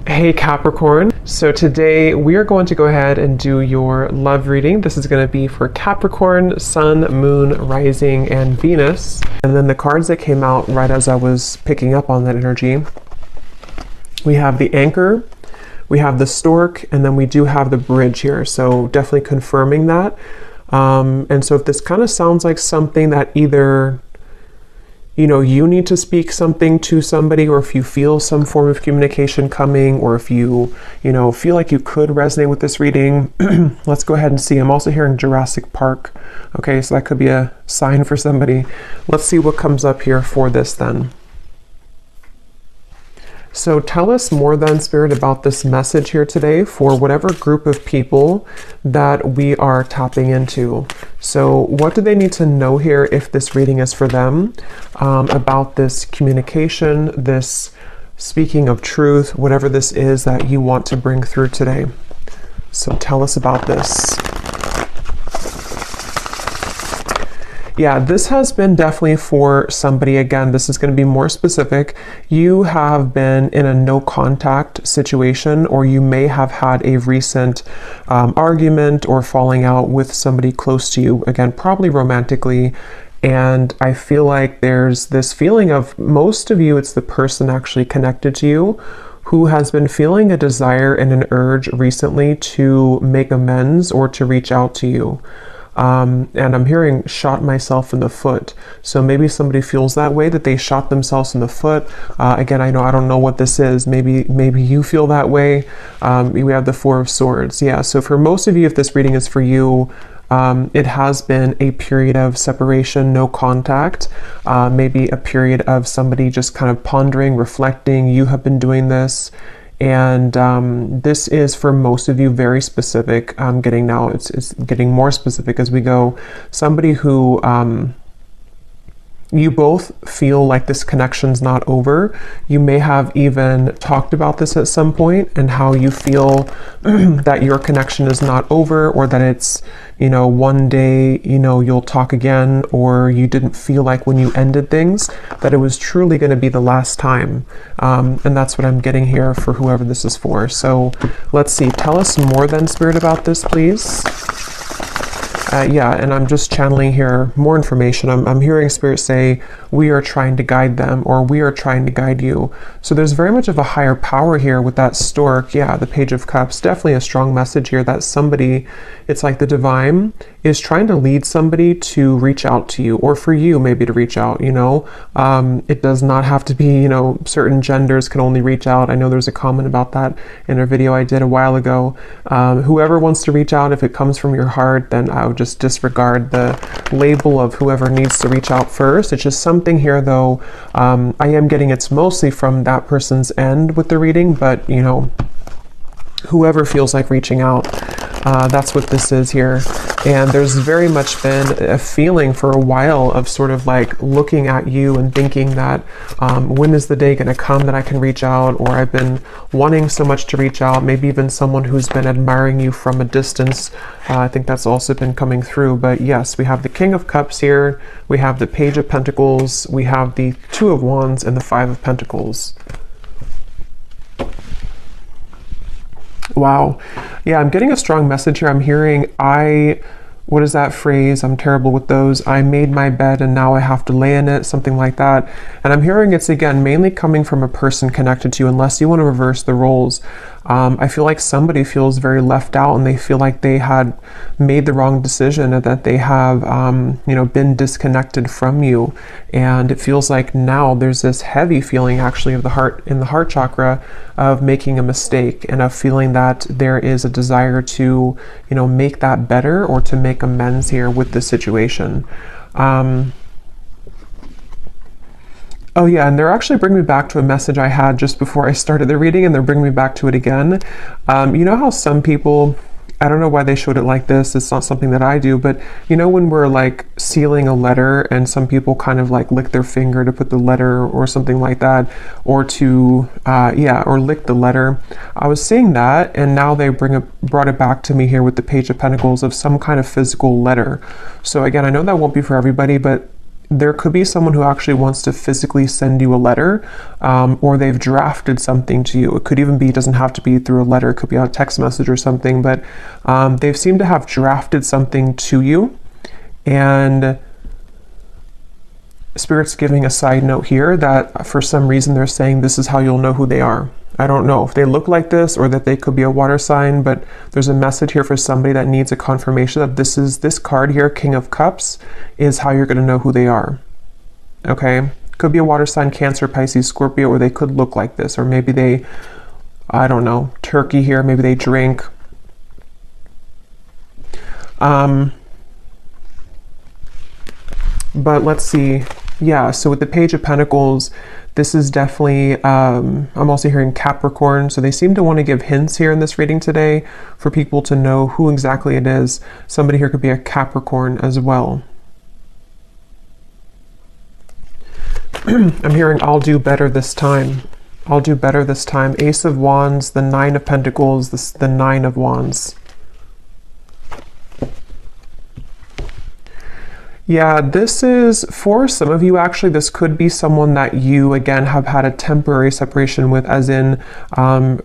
Hey Capricorn, so today we are going to go ahead and do your love reading. This is going to be for Capricorn, Sun, Moon, Rising, and Venus. And then the cards that came out right as I was picking up on that energy, we have the Anchor, we have the Stork, and then we do have the Bridge here. So definitely confirming that. And so if this kind of sounds like something that either you need to speak something to somebody, or if you feel some form of communication coming, or if you feel like you could resonate with this reading, let's go ahead and see. I'm also hearing Jurassic Park. Okay, so that could be a sign for somebody. Let's see what comes up here for this then. So tell us more then, Spirit, about this message here today for whatever group of people that we are tapping into. So what do they need to know here if this reading is for them, about this communication, this speaking of truth, whatever this is that you want to bring through today. So tell us about this. Yeah, this has been definitely for somebody. Again, this is going to be more specific. You have been in a no contact situation, or you may have had a recent argument or falling out with somebody close to you. Again, probably romantically. And I feel like there's this feeling of, most of you, it's the person actually connected to you who has been feeling a desire and an urge recently to make amends or to reach out to you. And I'm hearing shot myself in the foot. So maybe somebody feels that way, that they shot themselves in the foot. Again, I don't know what this is. Maybe you feel that way. We have the Four of Swords. Yeah. So for most of you, if this reading is for you, it has been a period of separation, no contact, maybe a period of somebody just kind of pondering, reflecting. You have been doing this. And this is for most of you very specific. I'm getting now, it's getting more specific as we go. Somebody who you both feel like this connection's not over. You may have even talked about this at some point, and how you feel that your connection is not over, or that it's, one day, you'll talk again, or you didn't feel like when you ended things that it was truly going to be the last time. And that's what I'm getting here for whoever this is for. So let's see. Tell us more then, Spirit, about this, please. Yeah, and I'm just channeling here more information. I'm hearing Spirit say, we are trying to guide them, or we are trying to guide you. So there's very much of a higher power here with that Stork. Yeah, the Page of Cups, definitely a strong message here that somebody, it's like the divine is trying to lead somebody to reach out to you, or for you maybe to reach out, It does not have to be, certain genders can only reach out. I know there's a comment about that in a video I did a while ago. Whoever wants to reach out, if it comes from your heart, then I would just disregard the label of whoever needs to reach out first. It's just something here, though. I am getting it's mostly from that person's end with the reading, but whoever feels like reaching out, that's what this is here. And there's very much been a feeling for a while of sort of like looking at you and thinking that when is the day going to come that I can reach out, or I've been wanting so much to reach out. Maybe even someone who's been admiring you from a distance. I think that's also been coming through. But yes, we have the King of Cups here, we have the Page of Pentacles, we have the Two of Wands, and the Five of Pentacles. Wow. Yeah, I'm getting a strong message here. I'm hearing, what is that phrase? I'm terrible with those. I made my bed and now I have to lay in it, something like that. And I'm hearing it's, again, mainly coming from a person connected to you, unless you want to reverse the roles. I feel like somebody feels very left out, and they feel like they had made the wrong decision, and that they have, been disconnected from you. And it feels like now there's this heavy feeling actually of the heart, in the heart chakra, of making a mistake, and of feeling that there is a desire to, make that better, or to make amends here with the situation. Oh yeah, and they're actually bringing me back to a message I had just before I started the reading, and they're bringing me back to it again. You know how some people, I don't know why they showed it like this, it's not something that I do, but when we're like sealing a letter, and some people kind of like lick their finger to put the letter, or something like that, or to, or lick the letter. I was seeing that, and now they brought it back to me here with the Page of Pentacles, of some kind of physical letter. So again, I know that won't be for everybody, but there could be someone who actually wants to physically send you a letter, or they've drafted something to you. It could even be, it doesn't have to be through a letter, it could be a text message or something, but they've seemed to have drafted something to you. And Spirit's giving a side note here that for some reason they're saying this is how you'll know who they are. I don't know if they look like this or that they could be a water sign, but there's a message here for somebody that needs a confirmation that this card here, King of Cups, is how you're going to know who they are. Okay? Could be a water sign, Cancer, Pisces, Scorpio, or they could look like this, or maybe they, I don't know, Turkey here, maybe they drink. But let's see. Yeah, so with the Page of Pentacles, this is definitely, I'm also hearing Capricorn. So they seem to want to give hints here in this reading today for people to know who exactly it is. Somebody here could be a Capricorn as well. I'm hearing, I'll do better this time. I'll do better this time. Ace of Wands, the Nine of Pentacles, the Nine of Wands. Yeah, this is, for some of you actually, this could be someone that you, again, have had a temporary separation with, as in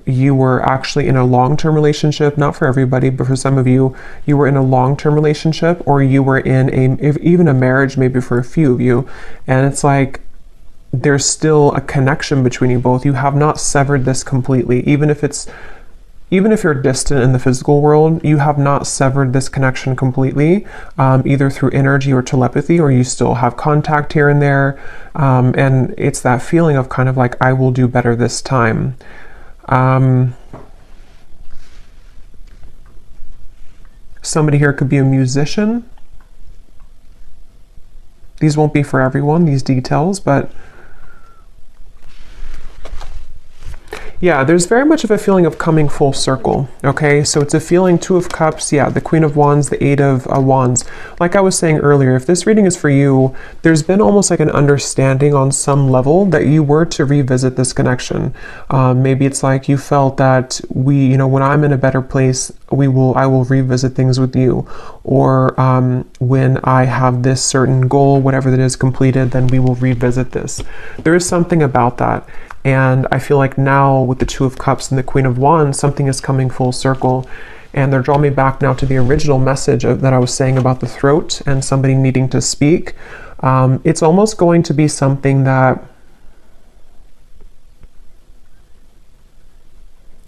you were actually in a long-term relationship. Not for everybody, but for some of you, you were in a long-term relationship, or you were in even a marriage, maybe for a few of you. And it's like, there's still a connection between you both. You have not severed this completely. Even if you're distant in the physical world, you have not severed this connection completely, either through energy or telepathy, or you still have contact here and there. And it's that feeling of kind of like, I will do better this time. Somebody here could be a musician. These won't be for everyone, these details, but yeah, there's very much of a feeling of coming full circle, okay? So it's a feeling, Two of Cups, yeah, the Queen of Wands, the Eight of Wands. Like I was saying earlier, if this reading is for you, there's been almost like an understanding on some level that you were to revisit this connection. Maybe it's like you felt that when I'm in a better place, I will revisit things with you. Or when I have this certain goal, whatever that is completed, then we will revisit this. There is something about that. And I feel like now with the Two of Cups and the Queen of Wands, something is coming full circle. And they're drawing me back now to the original message that I was saying about the throat and somebody needing to speak. It's almost going to be something that,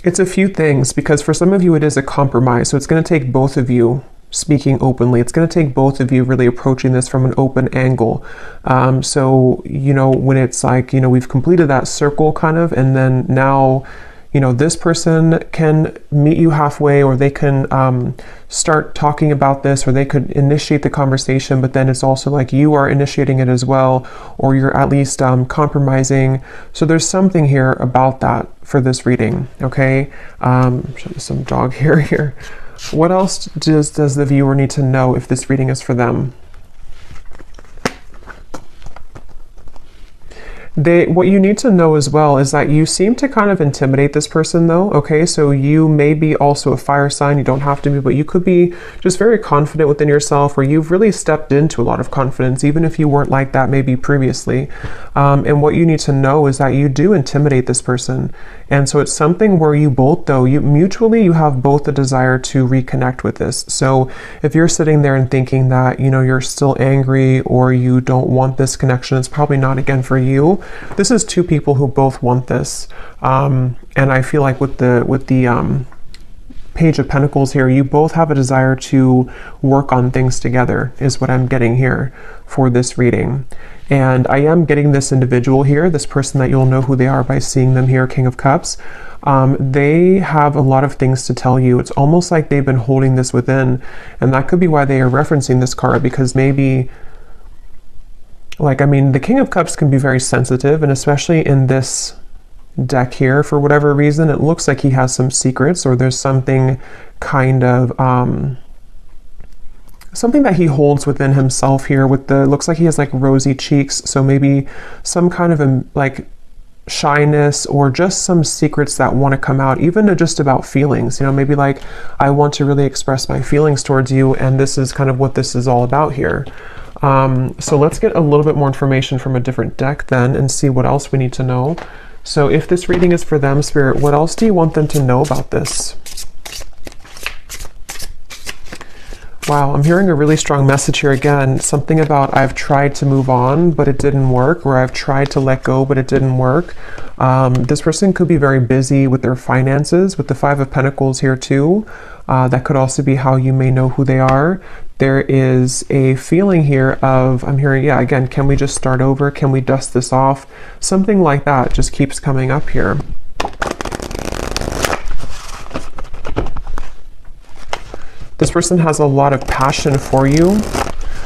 it's a few things, because for some of you it is a compromise. So it's going to take both of you speaking openly. It's going to take both of you really approaching this from an open angle. So, when it's like, we've completed that circle kind of, and then now, this person can meet you halfway, or they can start talking about this, or they could initiate the conversation, but then it's also like you are initiating it as well, or you're at least compromising. So there's something here about that for this reading, okay? Show you some dog hair here. What else does the viewer need to know if this reading is for them? What you need to know as well is that you seem to kind of intimidate this person though, okay? So you may be also a fire sign, you don't have to be, but you could be just very confident within yourself, or you've really stepped into a lot of confidence, even if you weren't like that maybe previously. And what you need to know is that you do intimidate this person. And so it's something where you both though, you have both the desire to reconnect with this. So if you're sitting there and thinking that, you're still angry, or you don't want this connection, it's probably not again for you. This is two people who both want this. And I feel like with the Page of Pentacles here, you both have a desire to work on things together, is what I'm getting here for this reading. And I am getting this individual here, this person that you'll know who they are by seeing them here, King of Cups. They have a lot of things to tell you. It's almost like they've been holding this within, and that could be why they are referencing this card, because maybe, the King of Cups can be very sensitive, and especially in this deck here, for whatever reason, it looks like he has some secrets, or there's something kind of, something that he holds within himself here looks like he has like rosy cheeks. So maybe some kind of shyness, or just some secrets that want to come out, even just about feelings, maybe like, I want to really express my feelings towards you, and this is kind of what this is all about here. So let's get a little bit more information from a different deck then and see what else we need to know. So if this reading is for them, Spirit, what else do you want them to know about this? Wow, I'm hearing a really strong message here again. Something about I've tried to move on, but it didn't work, or I've tried to let go, but it didn't work. This person could be very busy with their finances, with the Five of Pentacles here too. That could also be how you may know who they are. There is a feeling here of, I'm hearing, yeah, again, can we just start over? Can we dust this off? Something like that just keeps coming up here. This person has a lot of passion for you.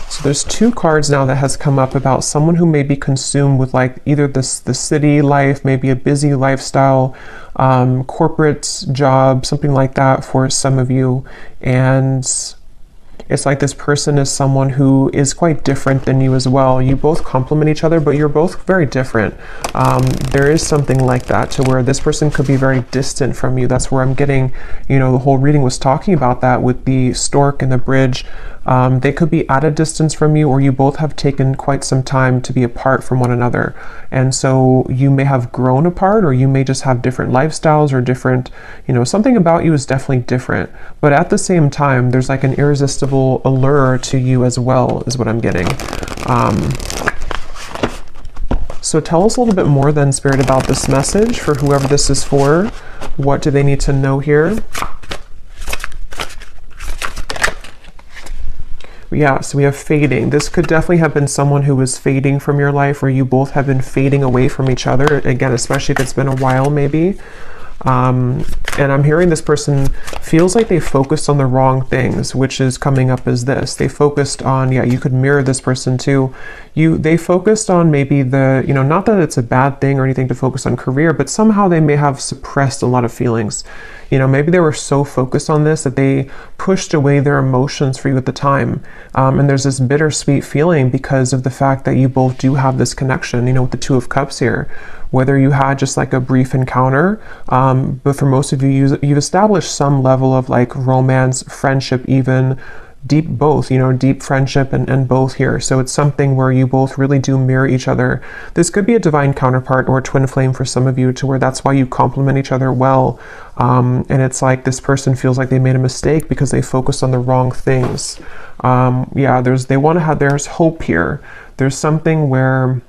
So there's two cards now that has come up about someone who may be consumed with like either the city life, maybe a busy lifestyle, corporate job, something like that for some of you. And it's like this person is someone who is quite different than you as well. You both complement each other, but you're both very different. There is something like that to where this person could be very distant from you. That's where I'm getting, you know, the whole reading was talking about that with the stork and the bridge. They could be at a distance from you, or you both have taken quite some time to be apart from one another. And so you may have grown apart, or you may just have different lifestyles or different, you know, something about you is definitely different. But at the same time, there's like an irresistible allure to you as well, is what I'm getting. So tell us a little bit more then, Spirit, about this message for whoever this is for. What do they need to know here? Yeah, so we have fading. This could definitely have been someone who was fading from your life, or you both have been fading away from each other. Again, especially if it's been a while, maybe. And I'm hearing this person feels like they focused on the wrong things, which is coming up as this. They focused on, yeah, you could mirror this person too. They focused on maybe the, you know, not that it's a bad thing or anything to focus on career, but somehow they may have suppressed a lot of feelings. You know, maybe they were so focused on this that they pushed away their emotions for you at the time. And there's this bittersweet feeling because of the fact that you both do have this connection, you know, with the Two of Cups here. Whether you had just like a brief encounter, but for most of you, you've established some level of like romance, friendship, even deep both, you know, deep friendship and both here. So it's something where you both really do mirror each other. This could be a divine counterpart or a twin flame for some of you, to where that's why you complement each other well. And it's like this person feels like they made a mistake because they focused on the wrong things. Yeah, there's hope here. There's something where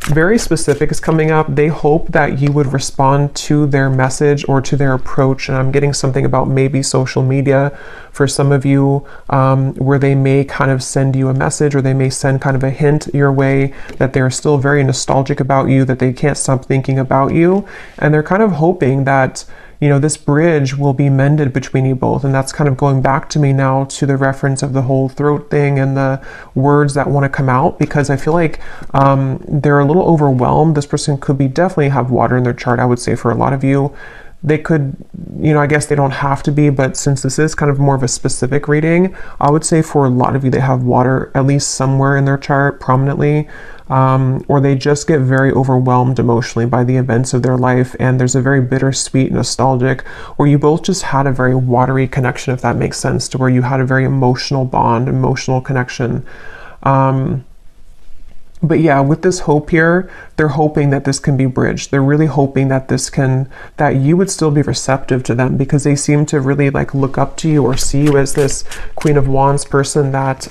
very specific is coming up. They hope that you would respond to their message or to their approach. And I'm getting something about maybe social media for some of you, where they may kind of send you a message, or they may send kind of a hint your way that they're still very nostalgic about you, that they can't stop thinking about you. And they're kind of hoping that, you know, this bridge will be mended between you both. And that's kind of going back to me now to the reference of the whole throat thing and the words that want to come out, because I feel like they're a little overwhelmed. This person could be definitely have water in their chart, I would say, for a lot of you. They could, you know, I guess they don't have to be, but since this is kind of more of a specific reading, I would say for a lot of you, they have water at least somewhere in their chart prominently. Or they just get very overwhelmed emotionally by the events of their life, and there's a very bittersweet, nostalgic, or you both just had a very watery connection, if that makes sense, to where you had a very emotional bond, emotional connection. But yeah, with this hope here, they're hoping that this can be bridged. They're really hoping that that you would still be receptive to them, because they seem to really like look up to you or see you as this Queen of Wands person that,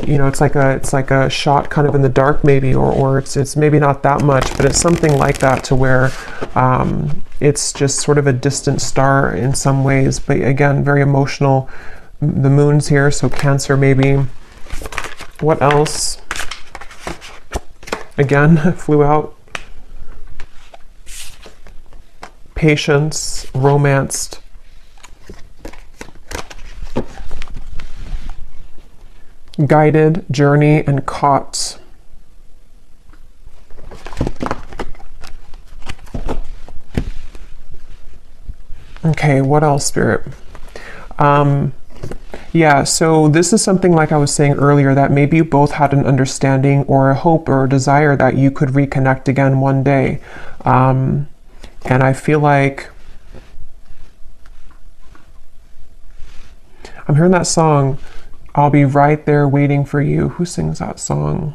you know, it's like a shot kind of in the dark maybe, or it's maybe not that much, but it's something like that, to where it's just sort of a distant star in some ways. But again, very emotional. The moon's here, so Cancer maybe. What else? Again, flew out. Patience, romanced. Guided, journey, and caught. Okay, what else, Spirit? Yeah, so this is something like I was saying earlier, that maybe you both had an understanding or a hope or a desire that you could reconnect again one day. And I feel like I'm hearing that song, I'll be right there waiting for you. Who sings that song?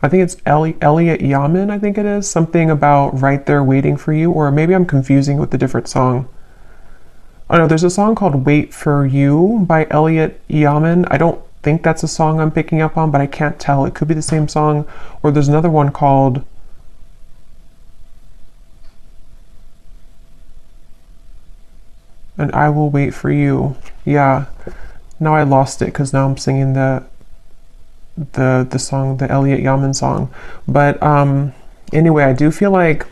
I think it's Elliot Yamin, I think it is. Something about right there waiting for you, or maybe I'm confusing with a different song. Oh no, there's a song called Wait for You by Elliot Yamin. I don't think that's a song I'm picking up on, but I can't tell. It could be the same song. Or there's another one called And I Will Wait for You. Yeah. Now I lost it because now I'm singing the song, the Elliot Yamin song. But anyway, I do feel like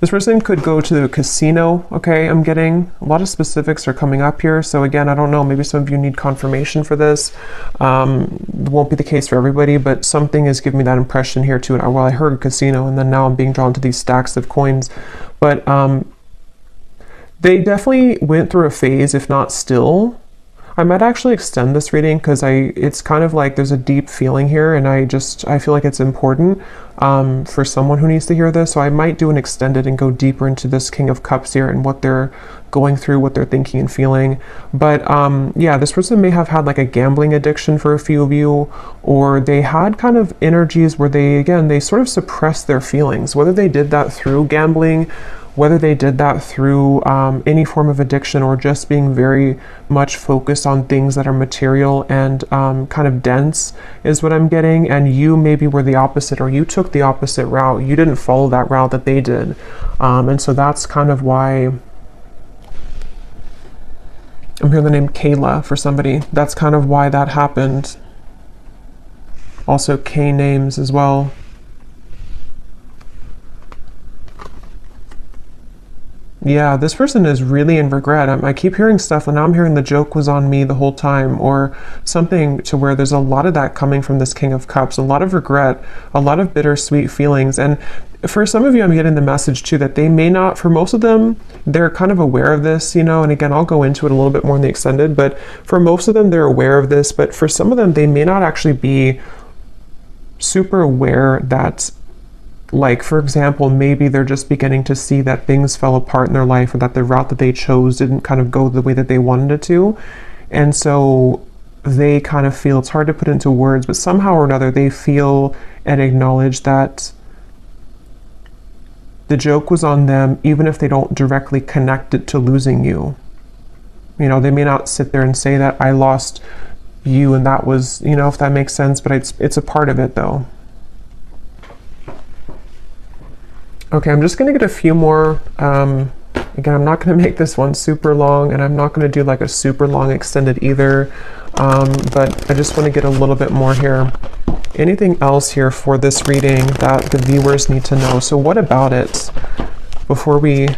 this person could go to the casino, okay? I'm getting a lot of specifics are coming up here. So again, I don't know, maybe some of you need confirmation for this. It won't be the case for everybody, but something is giving me that impression here too. Well, I heard casino, and then now I'm being drawn to these stacks of coins. But they definitely went through a phase, if not still. I might actually extend this reading because it's kind of like there's a deep feeling here, and I feel like it's important for someone who needs to hear this. So I might do an extended and go deeper into this King of Cups here and what they're going through, what they're thinking and feeling. But yeah, this person may have had like a gambling addiction for a few of you, or they had kind of energies where they sort of suppressed their feelings, whether they did that through gambling, whether they did that through any form of addiction, or just being very much focused on things that are material and kind of dense is what I'm getting. And you maybe were the opposite, or you took the opposite route. You didn't follow that route that they did. And so that's kind of why I'm hearing the name Kayla for somebody. That's kind of why that happened. Also K names as well. Yeah, this person is really in regret. I keep hearing stuff, and now I'm hearing the joke was on me the whole time, or something to where there's a lot of that coming from this King of Cups, a lot of regret, a lot of bittersweet feelings. And for some of you, I'm getting the message too that they may not, for most of them, they're kind of aware of this, you know, and again, I'll go into it a little bit more in the extended, but for most of them, they're aware of this, but for some of them, they may not actually be super aware that, like, for example, maybe they're just beginning to see that things fell apart in their life, or that the route that they chose didn't kind of go the way that they wanted it to. And so they kind of feel, it's hard to put into words, but somehow or another, they feel and acknowledge that the joke was on them, even if they don't directly connect it to losing you. You know, they may not sit there and say that I lost you and that was, you know, if that makes sense, but it's a part of it though. Okay, I'm just going to get a few more. Again, I'm not going to make this one super long, and I'm not going to do like a super long extended either, but I just want to get a little bit more here. Anything else here for this reading that the viewers need to know? So what about it before we...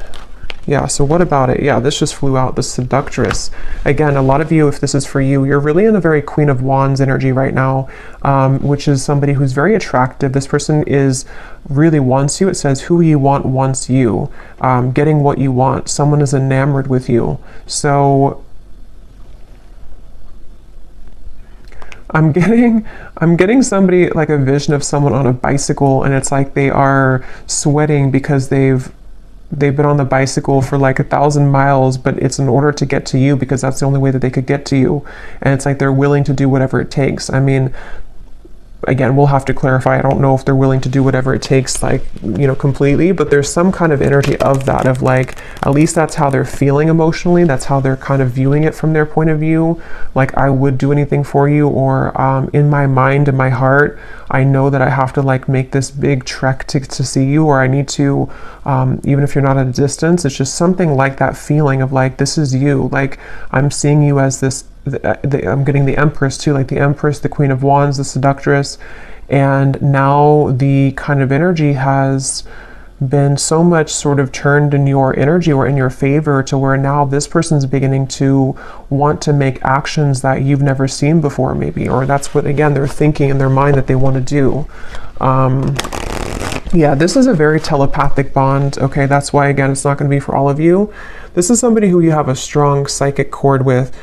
Yeah, so what about it? Yeah, this just flew out, the Seductress. Again, a lot of you, if this is for you, you're really in a very Queen of Wands energy right now, which is somebody who's very attractive. This person really wants you. It says who you want wants you, getting what you want. Someone is enamored with you. So I'm getting somebody, like a vision of someone on a bicycle, and it's like they are sweating because they've been on the bicycle for like 1,000 miles, but it's in order to get to you because that's the only way that they could get to you. And it's like they're willing to do whatever it takes. I mean, again, we'll have to clarify. I don't know if they're willing to do whatever it takes, like, you know, completely, but there's some kind of energy of that, of like, at least that's how they're feeling emotionally. That's how they're kind of viewing it from their point of view. Like, I would do anything for you, or in my mind, in my heart, I know that I have to like make this big trek to see you, or I need to, even if you're not at a distance, it's just something like that feeling of like, this is you. Like, I'm seeing you as this, I'm getting the Empress too, like the Empress, the Queen of Wands, the Seductress, and now the kind of energy has been so much sort of turned in your energy or in your favor, to where now this person's beginning to want to make actions that you've never seen before, maybe, or that's what, again, they're thinking in their mind that they want to do. Yeah, this is a very telepathic bond. Okay, that's why, again, it's not going to be for all of you. this is somebody who you have a strong psychic cord with.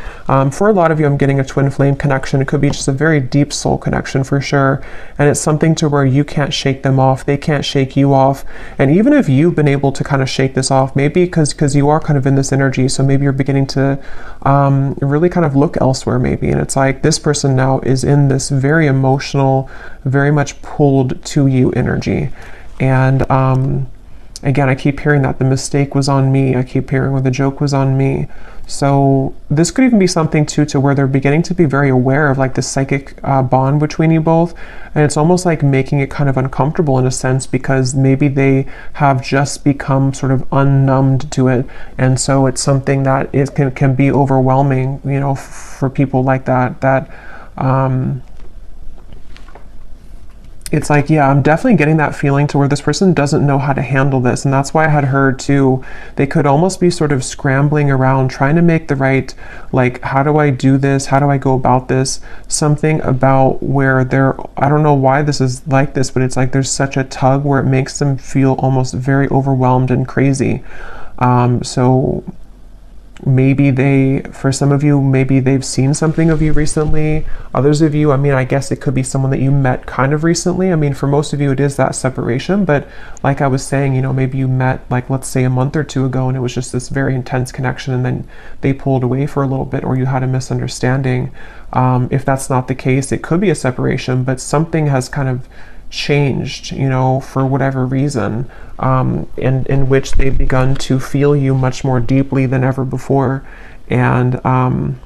For a lot of you, I'm getting a twin flame connection. It could be just a very deep soul connection for sure. And it's something to where you can't shake them off. They can't shake you off. And even if you've been able to kind of shake this off, maybe because you are kind of in this energy, so maybe you're beginning to really kind of look elsewhere maybe. And it's like this person now is in this very emotional, very much pulled to you energy. And again, I keep hearing that the mistake was on me. I keep hearing where the joke was on me. So this could even be something too, to where they're beginning to be very aware of like the psychic bond between you both. And it's almost like making it kind of uncomfortable in a sense, because maybe they have just become sort of unnumbed to it. And so it's something that can be overwhelming, you know, for people like that, it's like, yeah, I'm definitely getting that feeling to where this person doesn't know how to handle this. And that's why I had heard too, they could almost be sort of scrambling around trying to make the right, like, how do I do this? How do I go about this? Something about where I don't know why this is like this, but it's like there's such a tug where it makes them feel almost very overwhelmed and crazy. So maybe for some of you, maybe they've seen something of you recently. Others of you, I mean, I guess it could be someone that you met kind of recently. I mean, for most of you, it is that separation. But like I was saying, you know, maybe you met, like, let's say a month or two ago, and it was just this very intense connection, and then they pulled away for a little bit, or you had a misunderstanding. If that's not the case, it could be a separation, but something has kind of changed, you know, for whatever reason, in which they've begun to feel you much more deeply than ever before. And I'm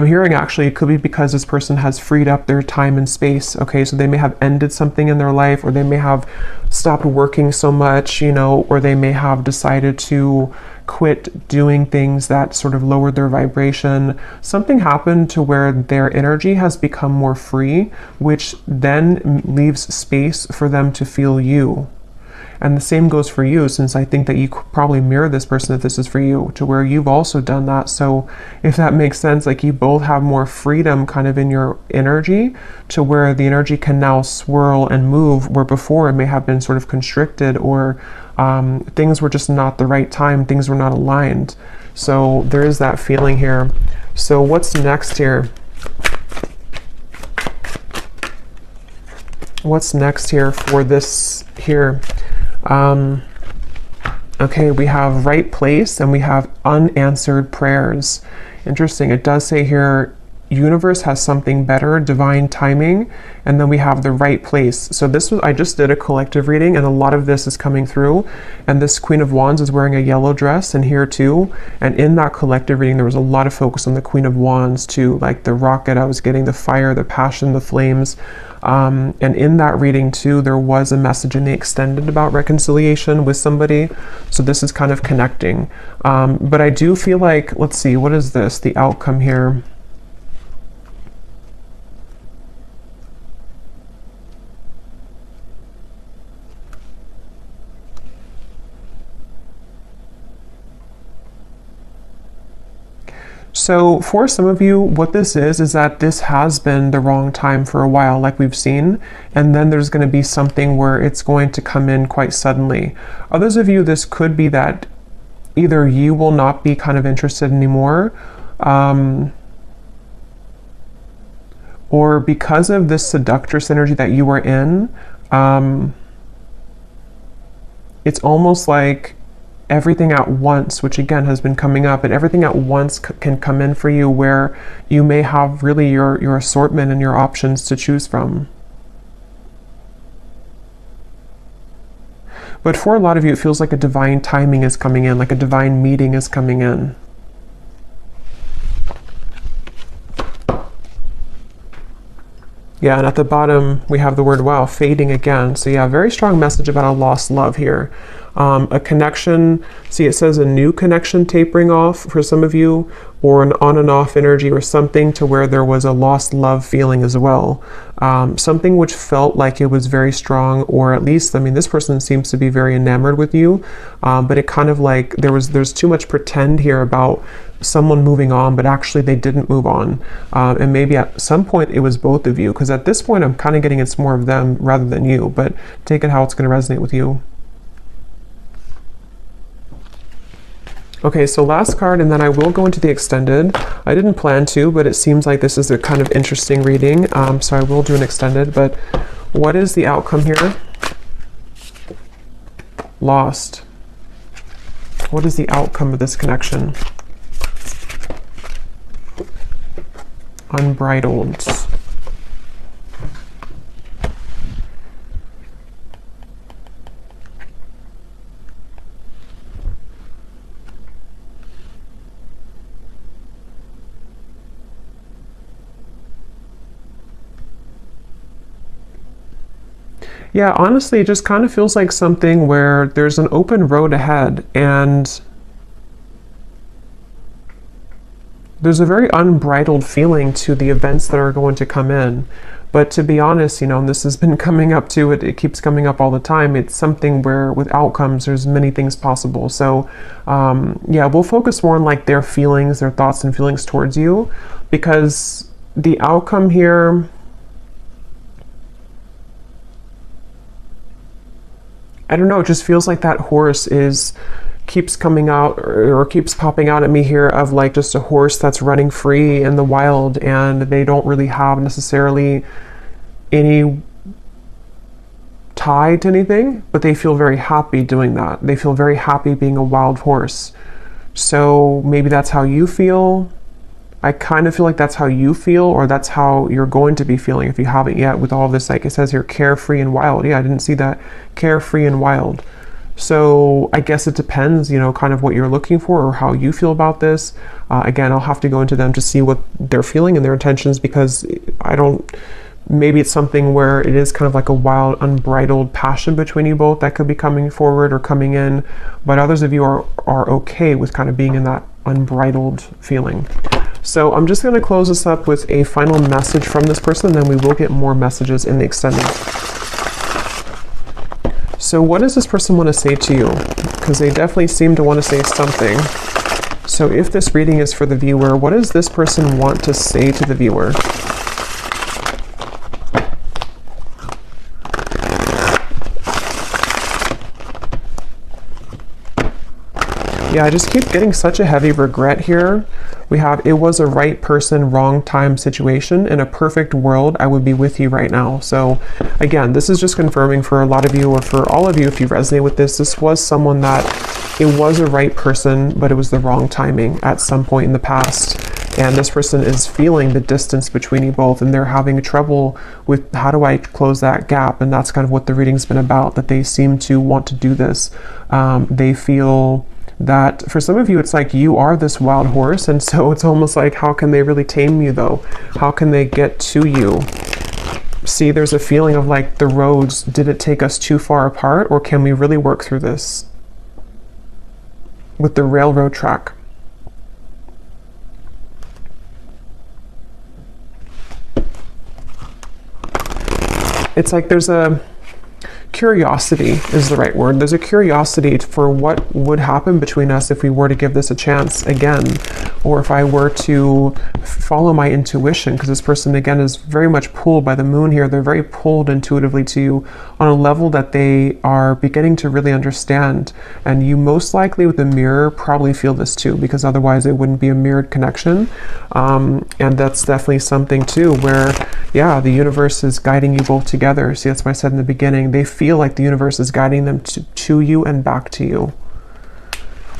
hearing actually it could be because this person has freed up their time and space. Okay, so they may have ended something in their life, or they may have stopped working so much, you know, or they may have decided to quit doing things that sort of lowered their vibration. Something happened to where their energy has become more free, which then leaves space for them to feel you. And the same goes for you, since I think that you could probably mirror this person if this is for you, to where you've also done that. So if that makes sense, like you both have more freedom kind of in your energy, to where the energy can now swirl and move, where before it may have been sort of constricted, or things were just not the right time, things were not aligned. So there is that feeling here. So what's next here? What's next here for this here? Okay, we have right place and we have unanswered prayers. Interesting. It does say here, universe has something better, divine timing, and then we have the right place. So I just did a collective reading, and a lot of this is coming through, and this Queen of Wands is wearing a yellow dress, and here too, and in that collective reading there was a lot of focus on the Queen of Wands too, like the rocket I was getting, the fire, the passion, the flames. And in that reading too, there was a message in the extended about reconciliation with somebody. So this is kind of connecting. But I do feel like, let's see, what is this? The outcome here. So for some of you, what this is that this has been the wrong time for a while, like we've seen, and then there's going to be something where it's going to come in quite suddenly. Others of you, this could be that either you will not be kind of interested anymore, or because of this seductress energy that you are in, it's almost like everything at once, which again has been coming up, and everything at once can come in for you, where you may have really your assortment and your options to choose from. But for a lot of you, it feels like a divine timing is coming in, like a divine meeting is coming in. Yeah, and at the bottom, we have the word, wow, fading again. So yeah, very strong message about a lost love here. A connection, see it says a new connection tapering off for some of you, or an on and off energy, or something to where there was a lost love feeling as well. Something which felt like it was very strong, or at least, I mean, this person seems to be very enamored with you, but it kind of like, there's too much pretend here about someone moving on, but actually they didn't move on. And maybe at some point it was both of you, because at this point I'm kind of getting it's more of them rather than you, but take it how it's going to resonate with you. Okay, so last card, and then I will go into the extended. I didn't plan to, but it seems like this is a kind of interesting reading, so I will do an extended. But what is the outcome here? Lost. What is the outcome of this connection? Unbridled. Yeah, honestly, it just kind of feels like something where there's an open road ahead and there's a very unbridled feeling to the events that are going to come in. But to be honest, you know, and this has been coming up to it, it keeps coming up all the time. It's something where with outcomes, there's many things possible. So yeah, we'll focus more on like their feelings, their thoughts and feelings towards you, because the outcome here, I don't know, it just feels like that horse keeps coming out or keeps popping out at me here of like just a horse that's running free in the wild, and they don't really have necessarily any tie to anything, but they feel very happy doing that. They feel very happy being a wild horse. So maybe that's how you feel. I kind of feel like that's how you feel, or that's how you're going to be feeling if you haven't yet with all of this. Like it says here, carefree and wild. Yeah, I didn't see that. Carefree and wild. So I guess it depends, you know, kind of what you're looking for or how you feel about this. Again, I'll have to go into them to see what they're feeling and their intentions, because maybe it's something where it is kind of like a wild, unbridled passion between you both that could be coming forward or coming in. But others of you are okay with kind of being in that unbridled feeling. So I'm just going to close this up with a final message from this person, then we will get more messages in the extended. So what does this person want to say to you? Because they definitely seem to want to say something. So if this reading is for the viewer, what does this person want to say to the viewer? Yeah, I just keep getting such a heavy regret here. We have, it was a right person, wrong time situation. In a perfect world, I would be with you right now. So again, this is just confirming for a lot of you, or for all of you, if you resonate with this, this was someone that it was a right person, but it was the wrong timing at some point in the past. And this person is feeling the distance between you both, and they're having trouble with how do I close that gap? And that's kind of what the reading's been about, that they seem to want to do this. They feel that for some of you, it's like you are this wild horse, and so it's almost like, how can they really tame you though? How can they get to you? See, there's a feeling of like the roads, did it take us too far apart, or can we really work through this with the railroad track? It's like there's a curiosity is the right word. There's a curiosity for what would happen between us if we were to give this a chance again, or if I were to follow my intuition, because this person again is very much pulled by the moon here. They're very pulled intuitively to you on a level that they are beginning to really understand. And you most likely with the mirror probably feel this too, because otherwise it wouldn't be a mirrored connection. And that's definitely something too where, yeah, the universe is guiding you both together. See, that's why I said in the beginning, they feel like the universe is guiding them to you and back to you.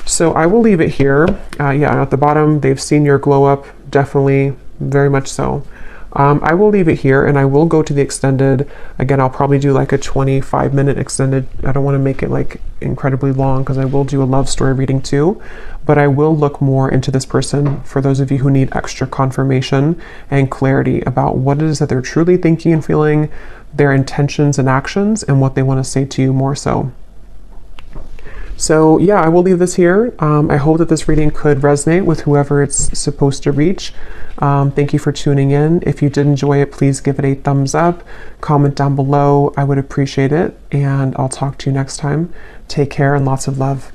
So I will leave it here. Yeah, at the bottom, they've seen your glow up, definitely, very much so. I will leave it here, and I will go to the extended. Again, I'll probably do like a 25-minute extended. I don't want to make it like incredibly long, because I will do a love story reading too, but I will look more into this person for those of you who need extra confirmation and clarity about what it is that they're truly thinking and feeling, their intentions and actions, and what they want to say to you more so. So yeah, I will leave this here. I hope that this reading could resonate with whoever it's supposed to reach. Thank you for tuning in. If you did enjoy it, please give it a thumbs up, comment down below. I would appreciate it, and I'll talk to you next time. Take care and lots of love.